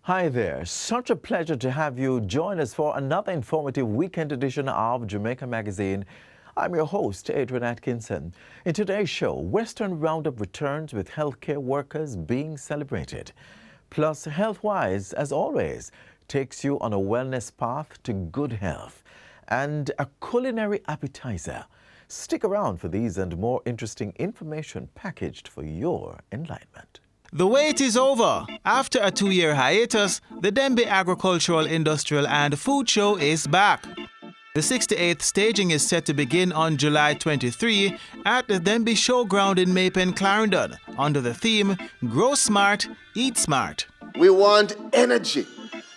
Hi there. Such a pleasure to have you join us for another informative weekend edition of Jamaica Magazine. I'm your host, Adrian Atkinson. In today's show, Western Roundup returns with healthcare workers being celebrated. Plus, Healthwise, as always, takes you on a wellness path to good health. And a culinary appetizer. Stick around for these and more interesting information packaged for your enlightenment. The wait is over. After a 2-year hiatus, the Denbigh Agricultural, Industrial and Food Show is back. The 68th staging is set to begin on July 23 at the Denbigh Showground in Maypen, Clarendon, under the theme, Grow Smart, Eat Smart. We want energy.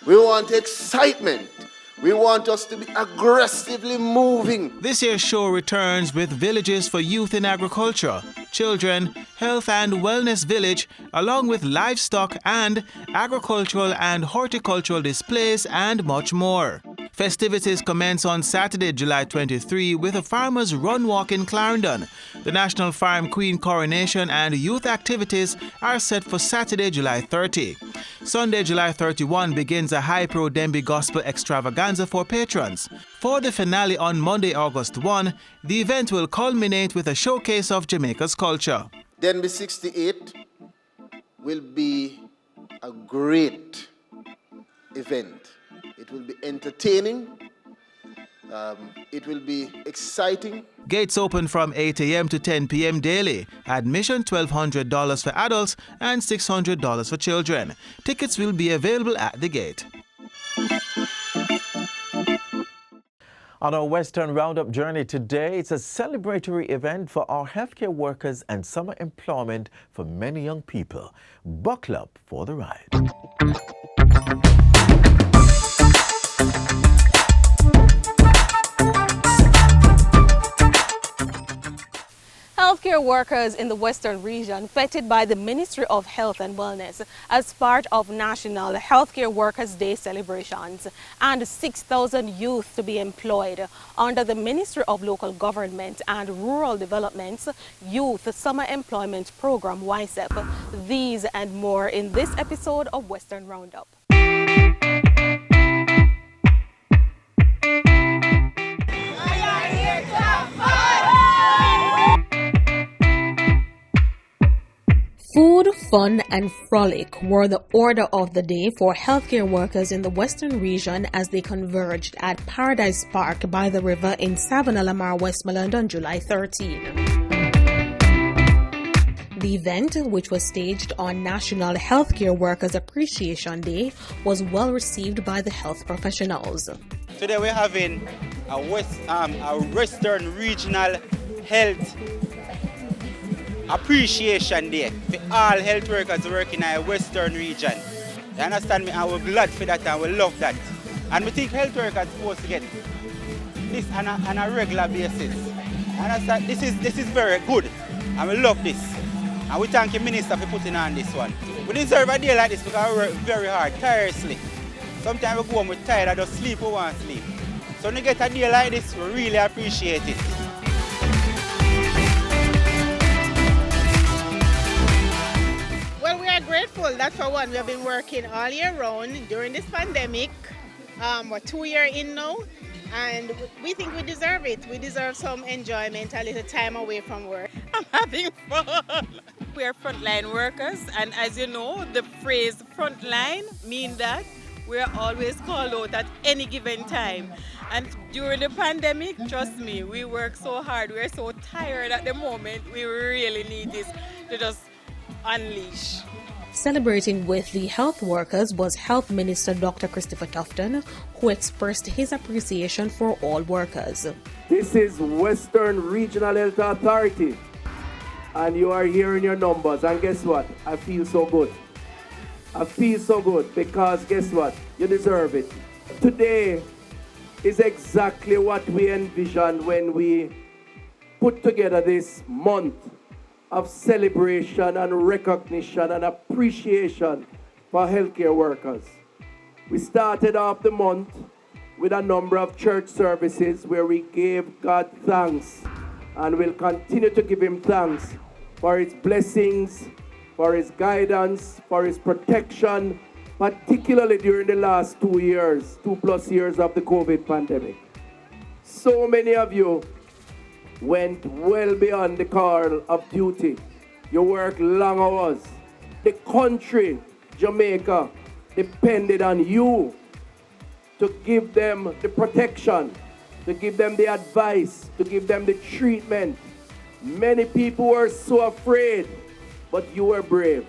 We want excitement. We want us to be aggressively moving. This year's show returns with Villages for Youth in Agriculture, Children, Health and Wellness Village, along with livestock and agricultural and horticultural displays and much more. Festivities commence on Saturday, July 23 with a Farmers Run Walk in Clarendon. The National Farm Queen Coronation and youth activities are set for Saturday, July 30. Sunday, July 31 begins a High Pro Denbigh Gospel Extravaganza for patrons. For the finale on Monday, August 1, the event will culminate with a showcase of Jamaica's culture. Denbigh 68 will be a great event. It will be entertaining. It will be exciting. Gates open from 8 a.m. to 10 p.m. daily. Admission $1,200 for adults and $600 for children. Tickets will be available at the gate. On our Western Roundup journey today, it's a celebratory event for our healthcare workers and summer employment for many young people. Buckle up for the ride. Healthcare workers in the Western region vetted by the Ministry of Health and Wellness as part of National Healthcare Workers Day celebrations, and 6,000 youth to be employed under the Ministry of Local Government and Rural Development's Youth Summer Employment Program YSEP. These and more in this episode of Western Roundup. Food, fun and frolic were the order of the day for healthcare workers in the Western region as they converged at Paradise Park by the river in Savannah-Lamar, Westmoreland on July 13. The event, which was staged on National Healthcare Workers Appreciation Day, was well received by the health professionals. Today we're having a Western Regional Health Appreciation Day for all health workers working in a Western region. You understand me? And we're glad for that and we love that. And we think health workers are supposed to get this on a regular basis. Understand? This is very good and we love this. And we thank the Minister for putting on this one. We deserve a day like this because we work very hard, tirelessly. Sometimes we go home, we're tired, I just sleep, we want to sleep. So when we get a day like this, we really appreciate it. Well, we are grateful that for one, we have been working all year round during this pandemic. We're 2 years in now, and we think we deserve it. We deserve some enjoyment, a little time away from work. I'm having fun. We are frontline workers, and as you know, the phrase frontline means that we are always called out at any given time. And during the pandemic, trust me, we work so hard. We're so tired at the moment. We really need this to just unleash. Celebrating with the health workers was Health Minister Dr. Christopher Tufton, who expressed his appreciation for all workers. This is Western Regional Health Authority, and you are here in your numbers, and guess what? I feel so good. I feel so good because guess what? You deserve it. Today is exactly what we envisioned when we put together this month of celebration and recognition and appreciation for healthcare workers. We started off the month with a number of church services where we gave God thanks and will continue to give him thanks for his blessings, for his guidance, for his protection, particularly during the last 2+ years of the COVID pandemic. So many of you went well beyond the call of duty. You worked long hours. The country, Jamaica, depended on you to give them the protection, to give them the advice, to give them the treatment. Many people were so afraid, but you were brave.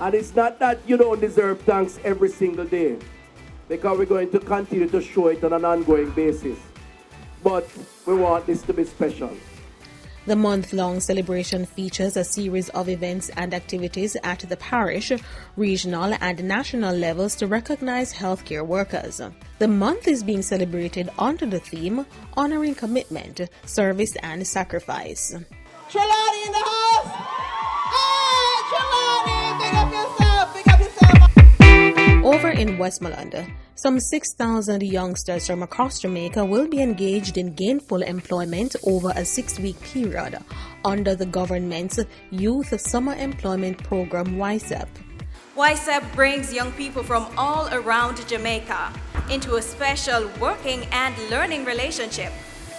And it's not that you don't deserve thanks every single day, because we're going to continue to show it on an ongoing basis. But we want this to be special. The month-long celebration features a series of events and activities at the parish, regional and national levels to recognize healthcare workers. The month is being celebrated under the theme, Honoring Commitment, Service and Sacrifice. Trelawney in the house! Hey, Trelawney! Big up yourself! Big up yourself! Over in Westmoreland, some 6,000 youngsters from across Jamaica will be engaged in gainful employment over a 6-week period under the government's Youth Summer Employment Program, YSEP. YSEP brings young people from all around Jamaica into a special working and learning relationship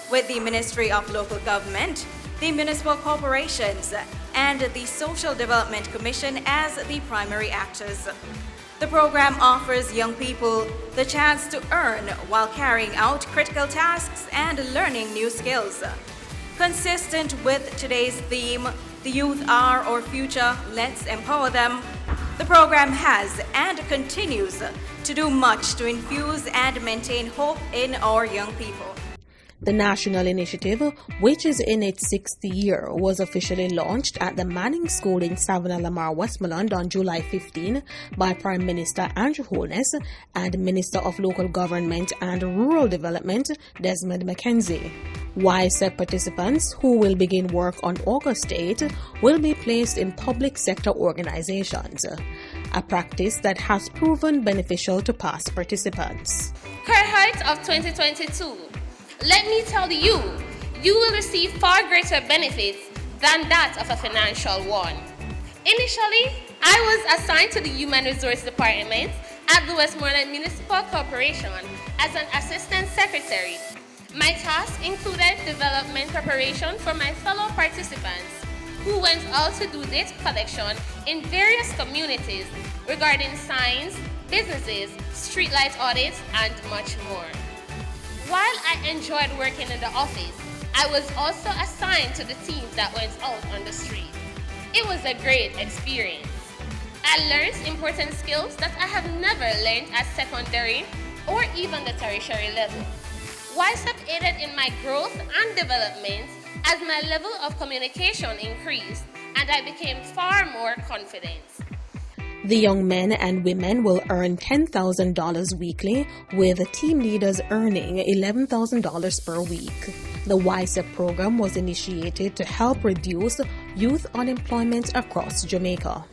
with the Ministry of Local Government, the municipal corporations, and the Social Development Commission as the primary actors. The program offers young people the chance to earn while carrying out critical tasks and learning new skills. Consistent with today's theme, the youth are our future, let's empower them, the program has and continues to do much to infuse and maintain hope in our young people. The national initiative, which is in its 6th year, was officially launched at the Manning School in Savannah-Lamar, Westmoreland on July 15 by Prime Minister Andrew Holness and Minister of Local Government and Rural Development Desmond McKenzie. YSEP participants, who will begin work on August 8, will be placed in public sector organizations, a practice that has proven beneficial to past participants. Cohort of 2022. Let me tell you, you will receive far greater benefits than that of a financial one. Initially, I was assigned to the Human Resource Department at the Westmoreland Municipal Corporation as an Assistant Secretary. My task included development preparation for my fellow participants who went out to do data collection in various communities regarding signs, businesses, streetlight audits, and much more. While I enjoyed working in the office, I was also assigned to the team that went out on the street. It was a great experience. I learned important skills that I have never learned at secondary or even the tertiary level. YSEP aided in my growth and development as my level of communication increased and I became far more confident. The young men and women will earn $10,000 weekly, with team leaders earning $11,000 per week. The YSEP program was initiated to help reduce youth unemployment across Jamaica.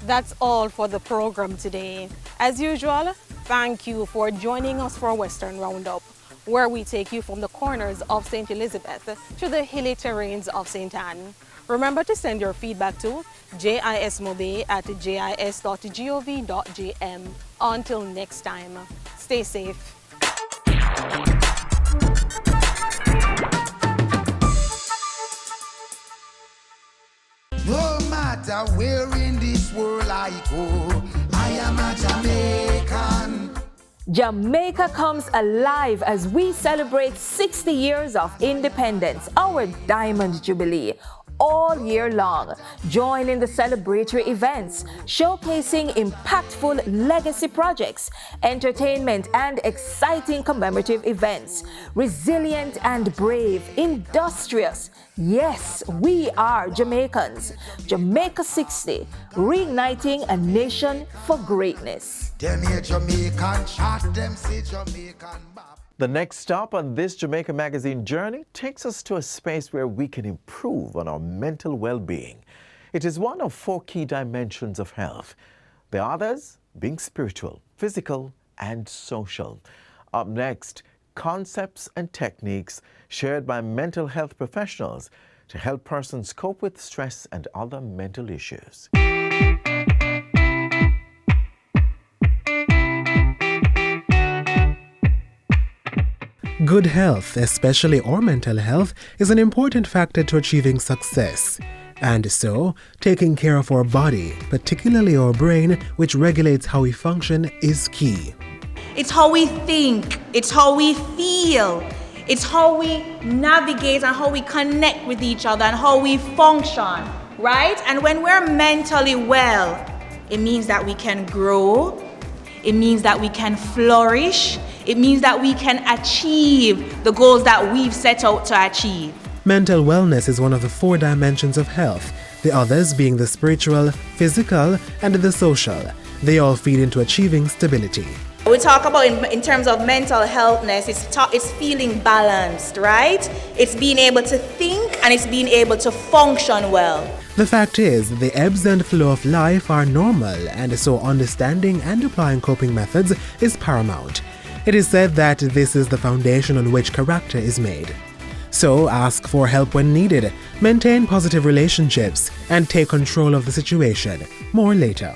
That's all for the program today. As usual, thank you for joining us for Western Roundup, where we take you from the corners of St. Elizabeth to the hilly terrains of St. Anne. Remember to send your feedback to jismobe@jis.gov.gm. Until next time, stay safe. No matter where in this world I go, I am a Jamaican. Jamaica comes alive as we celebrate 60 years of independence, our Diamond Jubilee, all year long. Join in the celebratory events, showcasing impactful legacy projects, entertainment and exciting commemorative events. Resilient and brave, industrious. Yes, we are Jamaicans. Jamaica 60, reigniting a nation for greatness. Them here Jamaican chat, them say Jamaican bop. The next stop on this Jamaica Magazine journey takes us to a space where we can improve on our mental well-being. It is one of 4 key dimensions of health. The others being spiritual, physical, and social. Up next, concepts and techniques shared by mental health professionals to help persons cope with stress and other mental issues. Good health, especially our mental health, is an important factor to achieving success. And so, taking care of our body, particularly our brain, which regulates how we function, is key. It's how we think, it's how we feel, it's how we navigate and how we connect with each other and how we function, right? And when we're mentally well, it means that we can grow, it means that we can flourish, it means that we can achieve the goals that we've set out to achieve. Mental wellness is one of the 4 dimensions of health, the others being the spiritual, physical, and the social. They all feed into achieving stability. We talk about in terms of mental healthness, it's feeling balanced, right? It's being able to think and it's being able to function well. The fact is, the ebbs and flow of life are normal, and so understanding and applying coping methods is paramount. It is said that this is the foundation on which character is made. So ask for help when needed, maintain positive relationships, and take control of the situation. More later.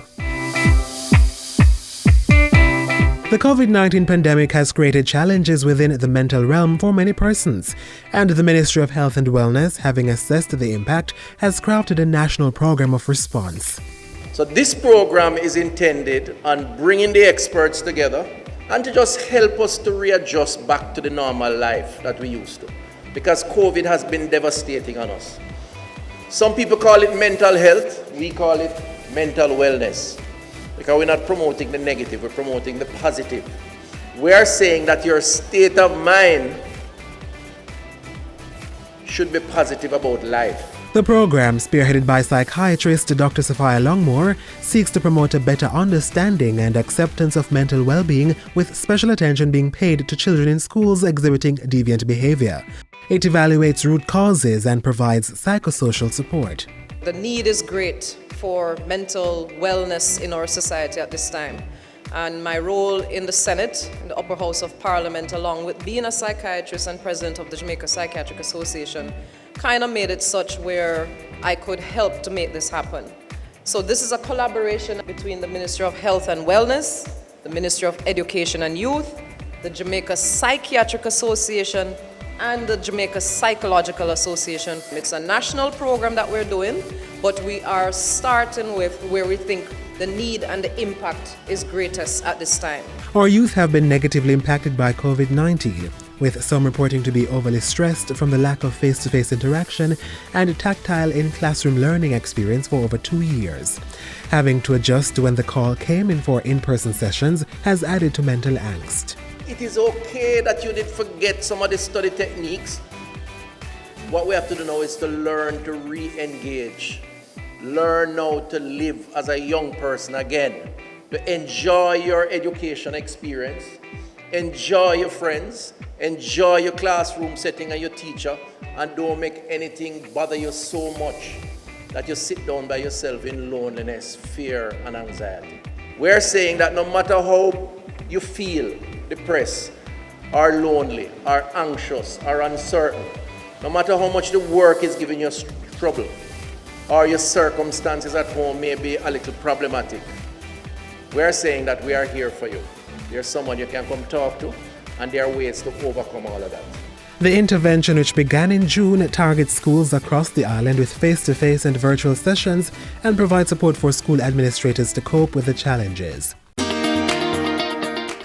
The COVID-19 pandemic has created challenges within the mental realm for many persons, and the Ministry of Health and Wellness, having assessed the impact, has crafted a national program of response. So this program is intended on bringing the experts together and to just help us to readjust back to the normal life that we used to, because COVID has been devastating on us. Some people call it mental health, we call it mental wellness. Because we're not promoting the negative, we're promoting the positive. We are saying that your state of mind should be positive about life. The program, spearheaded by psychiatrist Dr. Sophia Longmore, seeks to promote a better understanding and acceptance of mental well-being, with special attention being paid to children in schools exhibiting deviant behavior. It evaluates root causes and provides psychosocial support. The need is great for mental wellness in our society at this time. And my role in the Senate, in the upper house of Parliament, along with being a psychiatrist and president of the Jamaica Psychiatric Association, kind of made it such where I could help to make this happen. So this is a collaboration between the Ministry of Health and Wellness, the Ministry of Education and Youth, the Jamaica Psychiatric Association, and the Jamaica Psychological Association. It's a national program that we're doing, but we are starting with where we think the need and the impact is greatest at this time. Our youth have been negatively impacted by COVID-19, with some reporting to be overly stressed from the lack of face-to-face interaction and tactile in-classroom learning experience for over 2 years. Having to adjust when the call came in for in-person sessions has added to mental angst. It is okay that you did forget some of the study techniques. What we have to do now is to learn to re-engage. Learn now to live as a young person again. To enjoy your education experience. Enjoy your friends. Enjoy your classroom setting and your teacher. And don't make anything bother you so much that you sit down by yourself in loneliness, fear, and anxiety. We're saying that no matter how you feel depressed, or lonely, or anxious, or uncertain, no matter how much the work is giving you trouble, or your circumstances at home may be a little problematic, we're saying that we are here for you. There's someone you can come talk to, and there are ways to overcome all of that. The intervention, which began in June, targets schools across the island with face-to-face and virtual sessions and provides support for school administrators to cope with the challenges.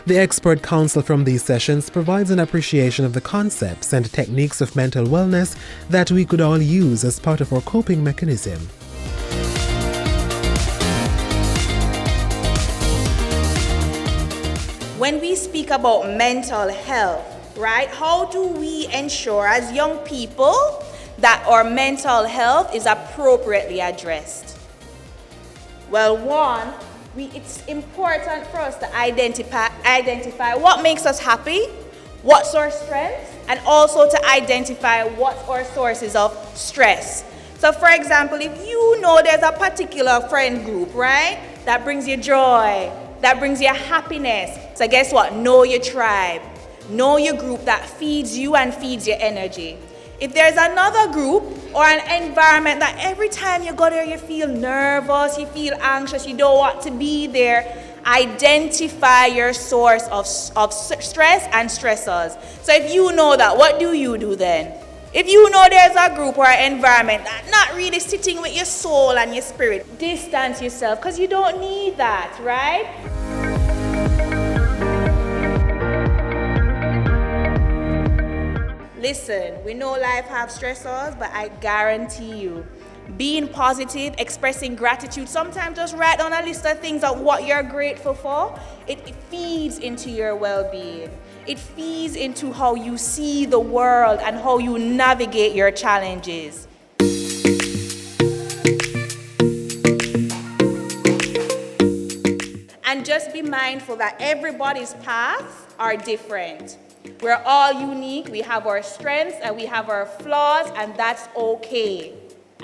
The expert counsel from these sessions provides an appreciation of the concepts and techniques of mental wellness that we could all use as part of our coping mechanism. When we speak about mental health, right, how do we ensure as young people that our mental health is appropriately addressed? Well, one, it's important for us to identify what makes us happy, what's our strengths, and also to identify what's our sources of stress. So for example, if you know there's a particular friend group, right, that brings you joy, that brings you happiness, so guess what? Know your tribe. Know your group that feeds you and feeds your energy. If there's another group or an environment that every time you go there you feel nervous, you feel anxious, you don't want to be there, identify your source of stress and stressors. So if you know that, what do you do then? If you know there's a group or an environment that's not really sitting with your soul and your spirit, distance yourself, because you don't need that, right? Listen, we know life have stressors, but I guarantee you, being positive, expressing gratitude, sometimes just write down a list of things of what you're grateful for, it feeds into your well-being. It feeds into how you see the world and how you navigate your challenges. And just be mindful that everybody's paths are different. We're all unique, we have our strengths and we have our flaws, and that's okay.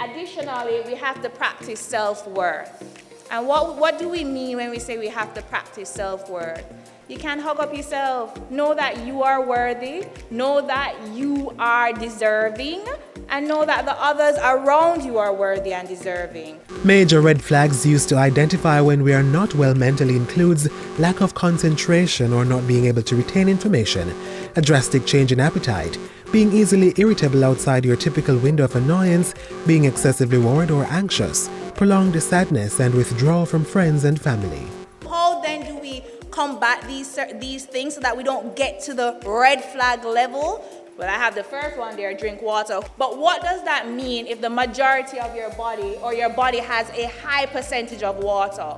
Additionally, we have to practice self-worth. And what do we mean when we say we have to practice self-worth? You can't hug up yourself. Know that you are worthy, know that you are deserving, and know that the others around you are worthy and deserving. Major red flags used to identify when we are not well mentally includes lack of concentration or not being able to retain information, a drastic change in appetite, being easily irritable outside your typical window of annoyance, being excessively worried or anxious, prolonged sadness and withdrawal from friends and family. How then do we combat these things so that we don't get to the red flag level? Well, I have the first one there, drink water. But what does that mean if the majority of your body or your body has a high percentage of water?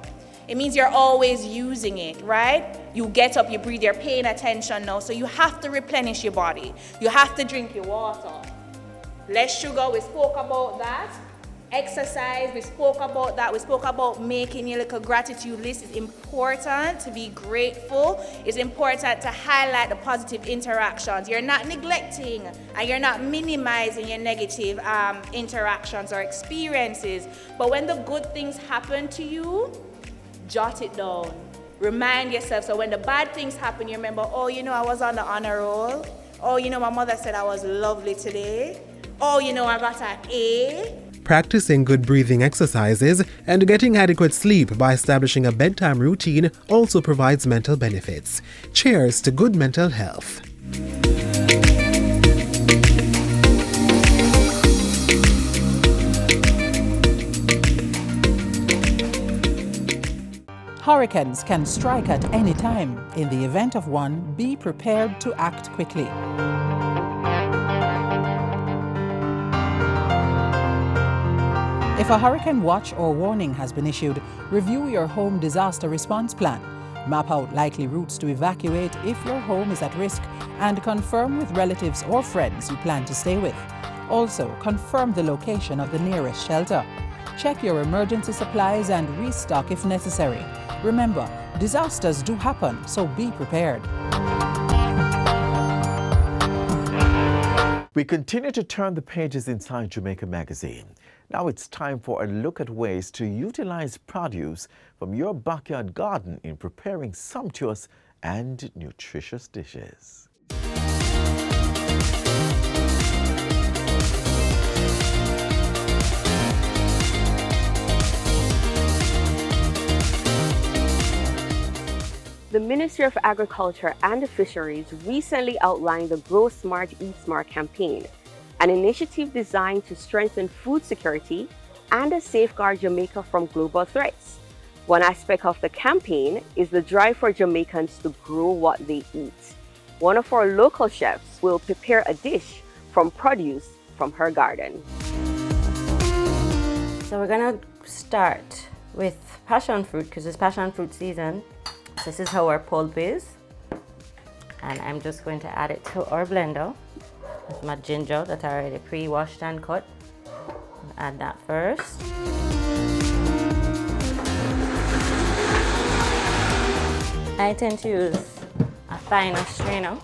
It means you're always using it, right? You get up, you breathe, you're paying attention now. So you have to replenish your body. You have to drink your water. Less sugar, we spoke about that. Exercise, we spoke about that. We spoke about making your little gratitude list. It's important to be grateful. It's important to highlight the positive interactions. You're not neglecting and you're not minimizing your negative interactions or experiences. But when the good things happen to you, jot it down. Remind yourself, so when the bad things happen, you remember, oh, you know, I was on the honor roll. Oh, you know, my mother said I was lovely today. Oh, you know, I got an A. Practicing good breathing exercises and getting adequate sleep by establishing a bedtime routine also provides mental benefits. Cheers to good mental health. Hurricanes can strike at any time. In the event of one, be prepared to act quickly. If a hurricane watch or warning has been issued, review your home disaster response plan. Map out likely routes to evacuate if your home is at risk and confirm with relatives or friends you plan to stay with. Also, confirm the location of the nearest shelter. Check your emergency supplies and restock if necessary. Remember, disasters do happen, so be prepared. We continue to turn the pages inside Jamaica Magazine. Now it's time for a look at ways to utilize produce from your backyard garden in preparing sumptuous and nutritious dishes. The Ministry of Agriculture and Fisheries recently outlined the Grow Smart, Eat Smart campaign, an initiative designed to strengthen food security and safeguard Jamaica from global threats. One aspect of the campaign is the drive for Jamaicans to grow what they eat. One of our local chefs will prepare a dish from produce from her garden. So we're gonna start with passion fruit because it's passion fruit season. So this is how our pulp is. And I'm just going to add it to our blender. With my ginger that I already pre-washed and cut. Add that first. I tend to use a finer strainer.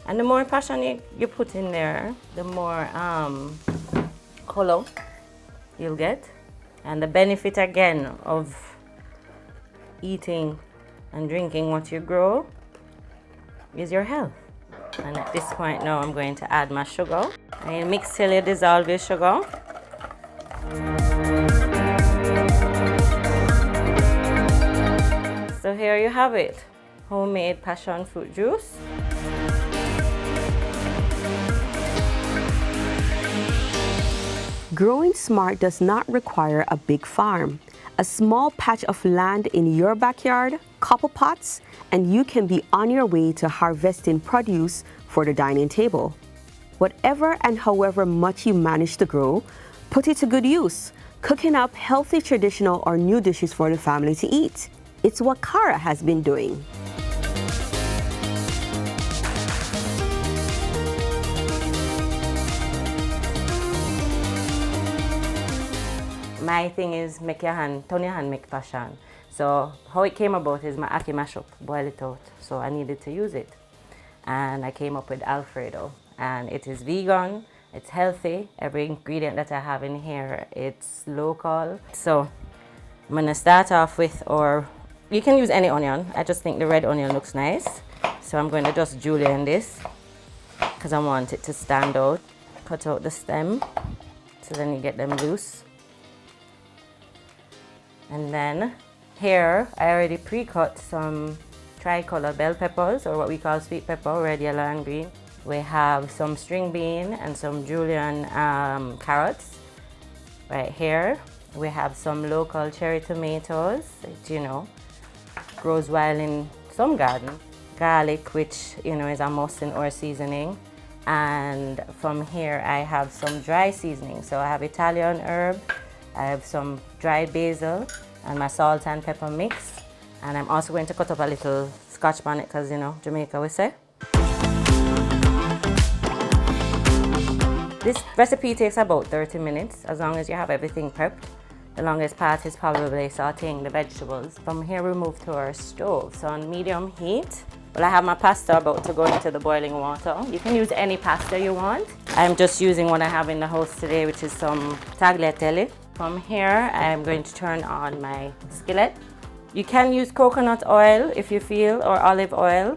And the more passion you put in there, the more color you'll get. And the benefit again of eating and drinking what you grow is your health. And at this point now I'm going to add my sugar. And mix till you dissolve your sugar. here you have it, homemade passion fruit juice. Growing smart does not require a big farm. A small patch of land in your backyard, couple pots, and you can be on your way to harvesting produce for the dining table. Whatever and however much you manage to grow, put it to good use, cooking up healthy traditional or new dishes for the family to eat. It's what Cara has been doing. My thing is make your hand, turn your hand, make passion. So how it came about is my ackee mashup, boil it out. So I needed to use it. And I came up with Alfredo. And it is vegan, it's healthy. Every ingredient that I have in here, it's local. So I'm gonna start off with, or you can use any onion. I just think the red onion looks nice. So I'm going to just julienne this because I want it to stand out. Cut out the stem so then you get them loose. And then here I already pre-cut some tricolor bell peppers, or what we call sweet pepper, red, yellow and green. We have some string bean and some julienne carrots. Right here we have some local cherry tomatoes, it, grows wild in some garden. Garlic, which is a must in our seasoning. And from here I have some dry seasoning. So I have Italian herb, I have some dried basil and my salt and pepper mix. And I'm also going to cut up a little scotch bonnet because, Jamaica we say. This recipe takes about 30 minutes as long as you have everything prepped. The longest part is probably sauteing the vegetables. From here we move to our stove. So on medium heat, well, I have my pasta about to go into the boiling water. You can use any pasta you want. I'm just using what I have in the house today, which is some tagliatelle. From here, I'm going to turn on my skillet. You can use coconut oil if you feel, or olive oil,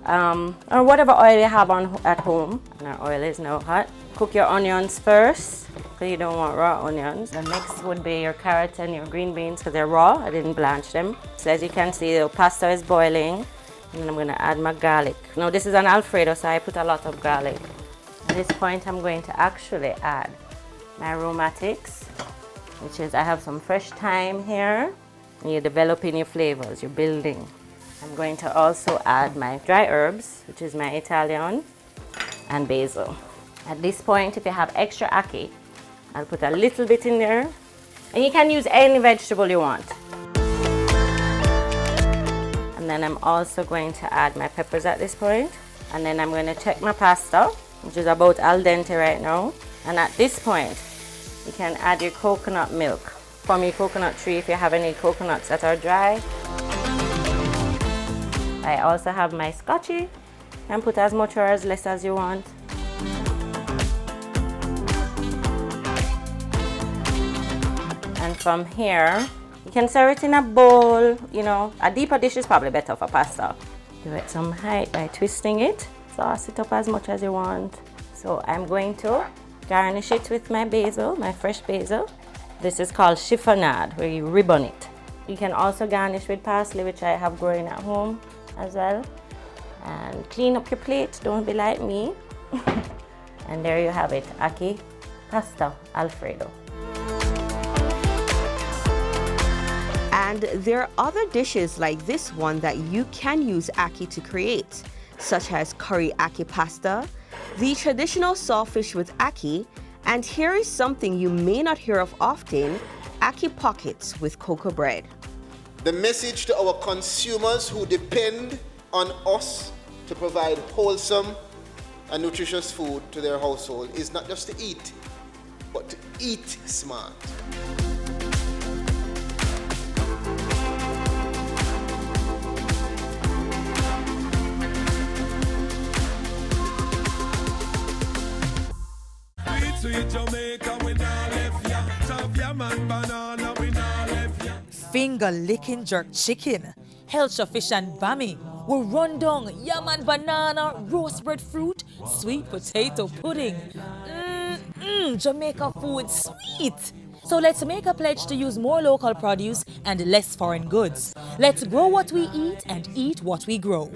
or whatever oil you have at home. And our oil is now hot. Cook your onions first, because you don't want raw onions. The next would be your carrots and your green beans, because they're raw. I didn't blanch them. So as you can see, the pasta is boiling. And then I'm going to add my garlic. Now this is an Alfredo, so I put a lot of garlic. At this point, I'm going to actually add my aromatics, which is I have some fresh thyme here. And you're developing your flavors, you're building. I'm going to also add my dry herbs, which is my Italian and basil. At this point, if you have extra ackee, I'll put a little bit in there. And you can use any vegetable you want. And then I'm also going to add my peppers at this point. And then I'm going to check my pasta, which is about al dente right now. And at this point, you can add your coconut milk from your coconut tree if you have any coconuts that are dry. I also have my scotchy. You can put as much or as less as you want. And from here, you can serve it in a bowl, a deeper dish is probably better for pasta. Give it some height by twisting it. Sauce it up as much as you want. So I'm going to garnish it with my basil, my fresh basil. This is called chiffonade, where you ribbon it. You can also garnish with parsley, which I have growing at home as well. And clean up your plate, don't be like me. And there you have it, ackee pasta Alfredo. And there are other dishes like this one that you can use ackee to create, such as curry ackee pasta, the traditional sawfish with ackee, and here is something you may not hear of often, ackee pockets with cocoa bread. The message to our consumers who depend on us to provide wholesome and nutritious food to their household is not just to eat, but to eat smart. Finger licking jerk chicken, Helcha fish and bami, we run down yam and banana, roast breadfruit, sweet potato pudding. Jamaica food sweet. So let's make a pledge to use more local produce and less foreign goods. Let's grow what we eat and eat what we grow.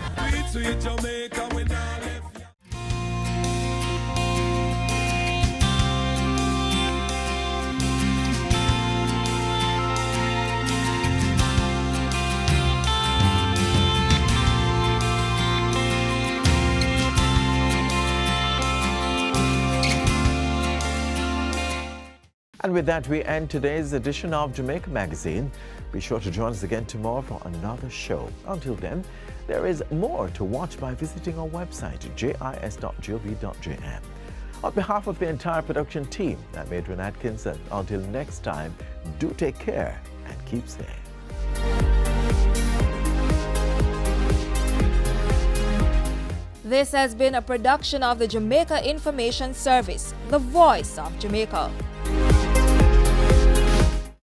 And with that, we end today's edition of Jamaica Magazine. Be sure to join us again tomorrow for another show. Until then, there is more to watch by visiting our website, jis.gov.jm. On behalf of the entire production team, I'm Adrian Atkinson. Until next time, do take care and keep safe. This has been a production of the Jamaica Information Service, the voice of Jamaica.